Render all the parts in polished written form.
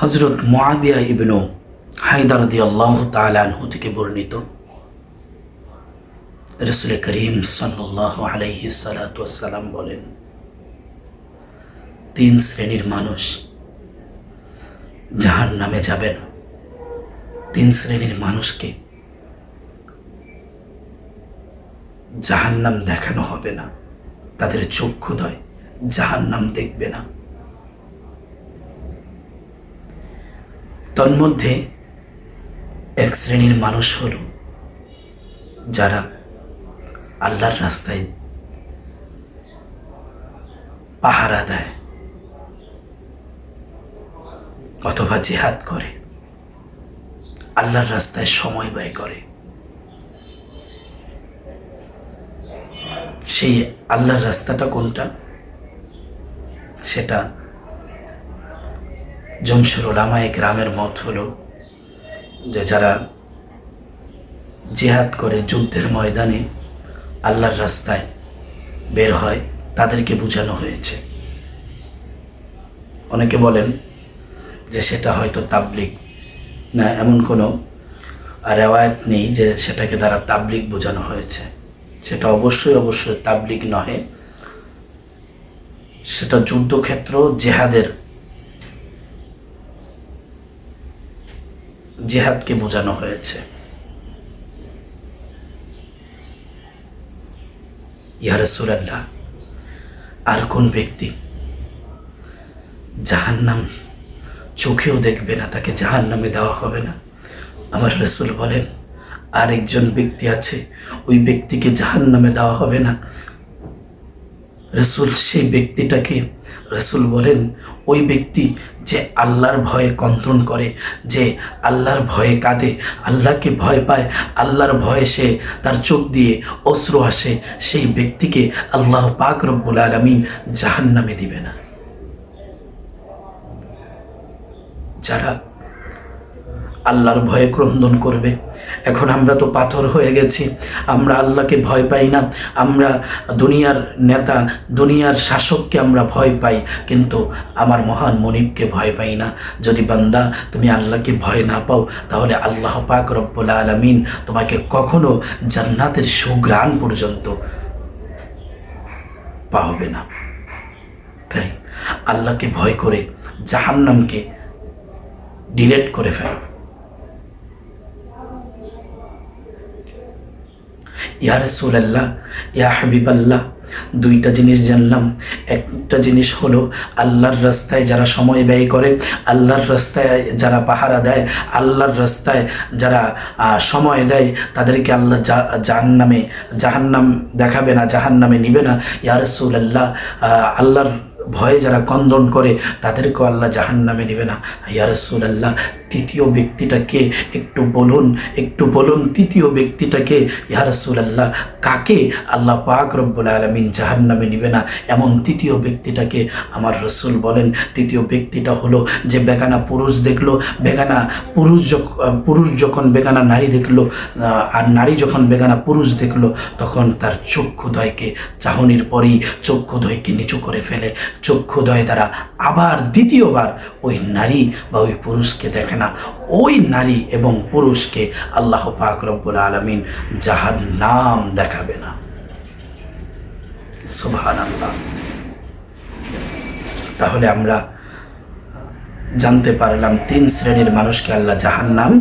হযরত মুআবিয়া ইবনু হায়দার রাদিয়াল্লাহু তাআলা আনহু থেকে বর্ণিত, রাসূল করিম সাল্লাল্লাহু আলাইহি সাল্লাতু ওয়াসসালাম বলেন, 3 শ্রেণীর মানুষ জাহান্নামে যাবে না। 3 শ্রেণীর মানুষকে জাহান্নাম দেখানো হবে না, তাদের চক্ষুদ্বয় জাহান্নাম দেখবে না। তন্মধ্যে 1 শ্রেণীর মানুষ হল যারা আল্লাহর রাস্তায় পাহারা দেয় অথবা জিহাদ করে, আল্লাহর রাস্তায় সময় ব্যয় করে। সেই আল্লাহর রাস্তাটা কোনটা? সেটা জমশুর উলামায়ে কেরামের মত হলো যে যারা জিহাদ করে যুদ্ধের ময়দানে আল্লাহর রাস্তায় বের হয় তাদেরকে বোঝানো হয়েছে। অনেকে বলেন যে সেটা হয়তো তাবলিগ না, এমন কোনো রেওয়ায়েত নেই যে সেটাকে দ্বারা তাবলিগ বোঝানো হয়েছে। সেটা অবশ্যই তাবলিগ নহে, সেটা যুদ্ধক্ষেত্র জিহাদকে বোঝানো হয়েছে। ইয়া রাসূলুল্লাহ, আর কোন ব্যক্তি জাহান্নাম চোখেও দেখবে না, তাকে জাহান্নামে দেওয়া হবে না? আমার রাসূল বলেন, আরেকজন ব্যক্তি আছে, ওই ব্যক্তিকে জাহান্নামে দেওয়া হবে না। রাসূল সেই ব্যক্তিটাকে, রাসূল বলেন ওই ব্যক্তি যে আল্লাহর ভয়ে কন্ট্রোল করে, যে আল্লাহর ভয়ে কাঁদে, আল্লাহকে ভয় পায়, আল্লাহর ভয়ে সে তার চোখ দিয়ে অশ্রু আসে, সেই ব্যক্তিকে আল্লাহ পাক রব্বুল আলামিন জাহান্নামে দিবে না। যারা আল্লাহর ভয়ে ক্রন্দন করবে, এখন আমরা তো পাথর হয়ে গেছি, আমরা আল্লাহকে ভয় পাই না, আমরা দুনিয়ার নেতা, দুনিয়ার শাসককে আমরা ভয় পাই, কিন্তু আমার মহান মনিবকে ভয় পাই না। যদি বান্দা তুমি আল্লাহকে ভয় না পাও, তাহলে আল্লাহ পাক রব্বুল আলামিন তোমাকে কখনো জান্নাতের সুঘ্রাণ পর্যন্ত পাওয়াবে না। তাই আল্লাহকে ভয় করে জাহান্নামকে ডিলেট করে ফেলো। ইয়া রাসূলুল্লাহ, ইয়া হাবিবাল্লাহ, 2টা জিনিস জানলাম। একটা জিনিস হলো আল্লাহর রাস্তায় যারা সময় ব্যয় করে, আল্লাহর রাস্তায় যারা পাহারা দেয়, আল্লাহর রাস্তায় যারা সময় দেয়, তাদেরকে আল্লাহ জাহান্নাম দেখাবে না, জাহান্নামে নিবে না। ইয়া রাসূলুল্লাহ, আল্লাহর ভয়ে যারা কন্দন করে তাদেরকেও আল্লাহ জাহান্নামে নেবে না। ইয়া রাসূলুল্লাহ, তৃতীয় ব্যক্তিটাকে একটু বলুন তৃতীয় ব্যক্তিটাকে। ইয়া রাসূলুল্লাহ, কাকে আল্লাহ পাক রব্বুল আলামিন জাহান্নামে নেবে না, এমন তৃতীয় ব্যক্তিটাকে আমার রাসূল বলেন, তৃতীয় ব্যক্তিটা হলো যে বেগানা পুরুষ দেখলো, বেগানা পুরুষ যখন বেগানা নারী দেখলো, আর নারী যখন বেগানা পুরুষ দেখলো, তখন তার চক্ষুদ্বয়কে চাহনির পরেই চক্ষুদ্বয়কে নিচু করে ফেলে, চক্ষুদ্বয় দ্বারা আবার দ্বিতীয়বার ওই নারী বা ওই পুরুষকে দেখে না। ওই নারী এবং পুরুষকে আল্লাহ পাক রব্বুল আলামিন জাহান্নাম দেখাবে না। সুবহানাল্লাহ। তাহলে আমরা জানতে পারলাম 3 শ্রেণীর মানুষকে আল্লাহ জাহান্নাম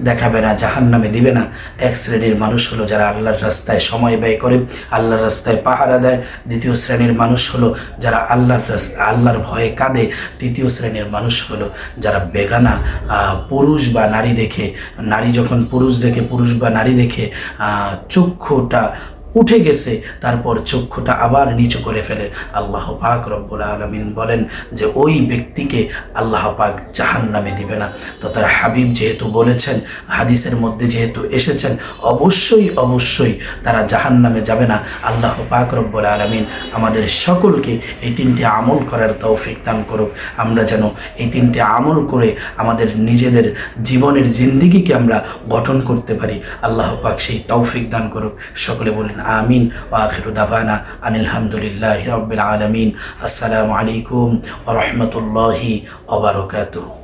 দেখাবে না, জাহান্নামে দিবে না। 1 শ্রেণীর মানুষ হলো যারা আল্লাহর রাস্তায় সময় ব্যয় করে, আল্লাহর রাস্তায় পাহারা দেয়। 2য় শ্রেণীর মানুষ হলো যারা আল্লাহর ভয়ে কাঁদে। 3য় শ্রেণীর মানুষ হলো যারা বেগানা পুরুষ বা নারী দেখে, নারী যখন পুরুষ দেখে, পুরুষ বা নারী দেখে চক্ষুটা উঠে গেছে, তারপর চক্ষুটা আবার নিচু করে ফেলে। আল্লাহ পাক রব্বুল আলামিন বলেন যে ওই ব্যক্তিকে আল্লাহ পাক জাহান্নামে দিবে না। তো তার হাবিব যেহেতু বলেছেন, হাদিসের মধ্যে যেহেতু এসেছেন, অবশ্যই তারা জাহান্নামে যাবে না। আল্লাহ পাক রব্বুল আলামিন আমাদের সকলকে এই 3টে আমল করার তৌফিক দান করুক। আমরা যেন এই 3টে আমল করে আমাদের নিজেদের জীবনের জিন্দেগিকে আমরা গঠন করতে পারি। আল্লাহ পাক সেই তৌফিক দান করুক। সকলে বলেন আমিন। ওয়া আখিরু দাওয়ানা আনিল হামদুলিল্লাহি রাব্বিল আলামিন। আসসালামু আলাইকুম ওয়া রাহমাতুল্লাহি ওয়া বারাকাতুহু।